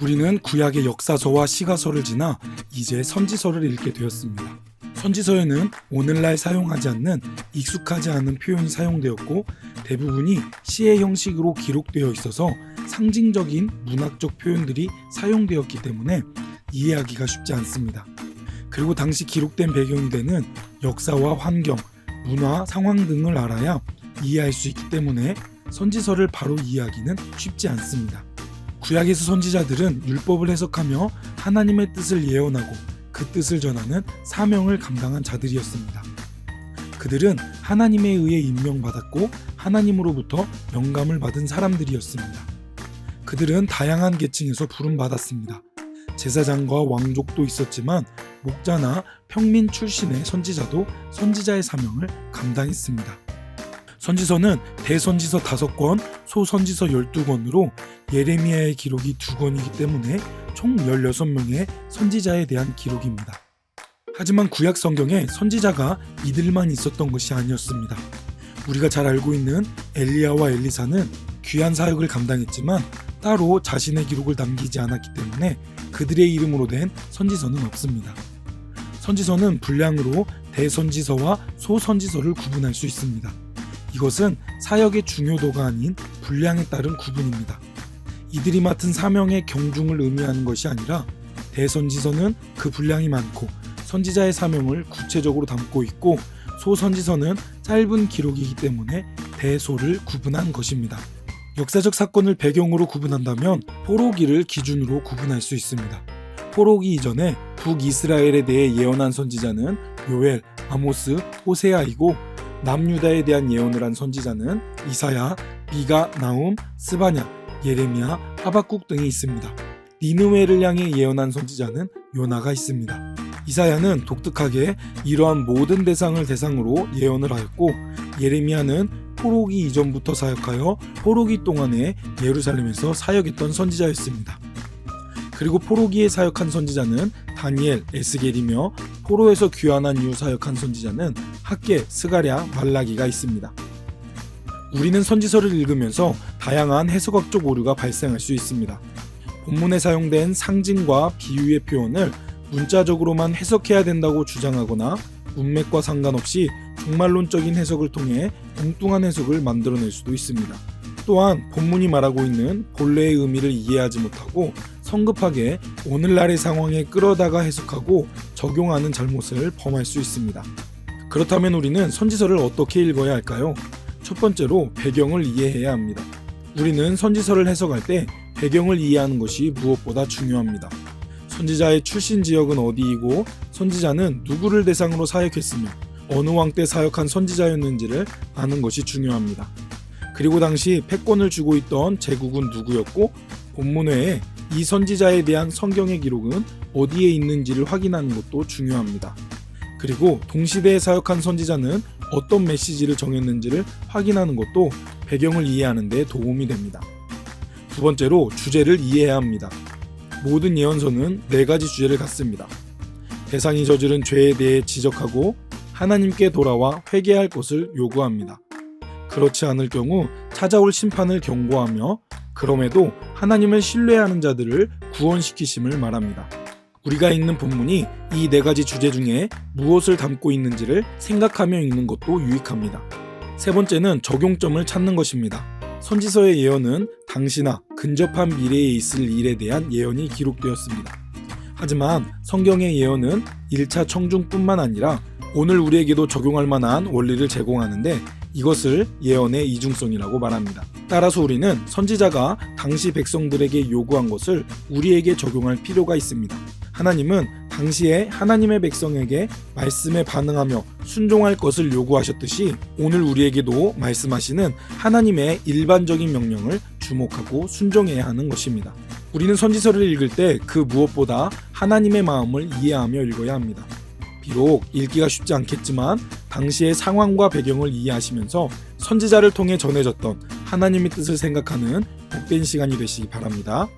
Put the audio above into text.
우리는 구약의 역사서와 시가서를 지나 이제 선지서를 읽게 되었습니다. 선지서에는 오늘날 사용하지 않는 익숙하지 않은 표현이 사용되었고 대부분이 시의 형식으로 기록되어 있어서 상징적인 문학적 표현들이 사용되었기 때문에 이해하기가 쉽지 않습니다. 그리고 당시 기록된 배경이 되는 역사와 환경, 문화, 상황 등을 알아야 이해할 수 있기 때문에 선지서를 바로 이해하기는 쉽지 않습니다. 구약에서 선지자들은 율법을 해석하며 하나님의 뜻을 예언하고 그 뜻을 전하는 사명을 감당한 자들이었습니다. 그들은 하나님에 의해 임명받았고 하나님으로부터 영감을 받은 사람들이었습니다. 그들은 다양한 계층에서 부름받았습니다. 제사장과 왕족도 있었지만 목자나 평민 출신의 선지자도 선지자의 사명을 감당했습니다. 선지서는 대선지서 5권, 소선지서 12권으로 예레미야의 기록이 2권이기 때문에 총 16명의 선지자에 대한 기록입니다. 하지만 구약 성경에 선지자가 이들만 있었던 것이 아니었습니다. 우리가 잘 알고 있는 엘리야와 엘리사는 귀한 사역을 감당했지만 따로 자신의 기록을 남기지 않았기 때문에 그들의 이름으로 된 선지서는 없습니다. 선지서는 분량으로 대선지서와 소선지서를 구분할 수 있습니다. 이것은 사역의 중요도가 아닌 분량에 따른 구분입니다. 이들이 맡은 사명의 경중을 의미하는 것이 아니라 대선지서는 그 분량이 많고 선지자의 사명을 구체적으로 담고 있고 소선지서는 짧은 기록이기 때문에 대소를 구분한 것입니다. 역사적 사건을 배경으로 구분한다면 포로기를 기준으로 구분할 수 있습니다. 포로기 이전에 북이스라엘에 대해 예언한 선지자는 요엘, 아모스, 호세아이고 남유다에 대한 예언을 한 선지자는 이사야, 미가, 나움, 스바냐, 예레미야, 하박국 등이 있습니다. 니느웨를 향해 예언한 선지자는 요나가 있습니다. 이사야는 독특하게 이러한 모든 대상을 대상으로 예언을 하였고 예레미야는 포로기 이전부터 사역하여 포로기 동안에 예루살렘에서 사역했던 선지자였습니다. 그리고 포로기에 사역한 선지자는 다니엘, 에스겔이며 포로에서 귀환한 이후 사역한 선지자는 학개, 스가랴, 말라기가 있습니다. 우리는 선지서를 읽으면서 다양한 해석학적 오류가 발생할 수 있습니다. 본문에 사용된 상징과 비유의 표현을 문자적으로만 해석해야 된다고 주장하거나 문맥과 상관없이 종말론적인 해석을 통해 엉뚱한 해석을 만들어낼 수도 있습니다. 또한 본문이 말하고 있는 본래의 의미를 이해하지 못하고 성급하게 오늘날의 상황에 끌어다가 해석하고 적용하는 잘못을 범할 수 있습니다. 그렇다면 우리는 선지서를 어떻게 읽어야 할까요? 첫 번째로 배경을 이해해야 합니다. 우리는 선지서를 해석할 때 배경을 이해하는 것이 무엇보다 중요합니다. 선지자의 출신 지역은 어디이고 선지자는 누구를 대상으로 사역했으며 어느 왕 때 사역한 선지자였는지를 아는 것이 중요합니다. 그리고 당시 패권을 쥐고 있던 제국은 누구였고 본문 외에 이 선지자에 대한 성경의 기록은 어디에 있는지를 확인하는 것도 중요합니다. 그리고 동시대에 사역한 선지자는 어떤 메시지를 정했는지를 확인하는 것도 배경을 이해하는 데 도움이 됩니다. 두 번째로 주제를 이해해야 합니다. 모든 예언서는 4가지 주제를 갖습니다. 대상이 저지른 죄에 대해 지적하고 하나님께 돌아와 회개할 것을 요구합니다. 그렇지 않을 경우 찾아올 심판을 경고하며 그럼에도 하나님을 신뢰하는 자들을 구원시키심을 말합니다. 우리가 읽는 본문이 이 4가지 주제 중에 무엇을 담고 있는지를 생각하며 읽는 것도 유익합니다. 세 번째는 적용점을 찾는 것입니다. 선지서의 예언은 당시나 근접한 미래에 있을 일에 대한 예언이 기록되었습니다. 하지만 성경의 예언은 1차 청중뿐만 아니라 오늘 우리에게도 적용할 만한 원리를 제공하는데 이것을 예언의 이중성이라고 말합니다. 따라서 우리는 선지자가 당시 백성들에게 요구한 것을 우리에게 적용할 필요가 있습니다. 하나님은 당시에 하나님의 백성에게 말씀에 반응하며 순종할 것을 요구하셨듯이 오늘 우리에게도 말씀하시는 하나님의 일반적인 명령을 주목하고 순종해야 하는 것입니다. 우리는 선지서를 읽을 때 그 무엇보다 하나님의 마음을 이해하며 읽어야 합니다. 비록 읽기가 쉽지 않겠지만 당시의 상황과 배경을 이해하시면서 선지자를 통해 전해졌던 하나님의 뜻을 생각하는 복된 시간이 되시기 바랍니다.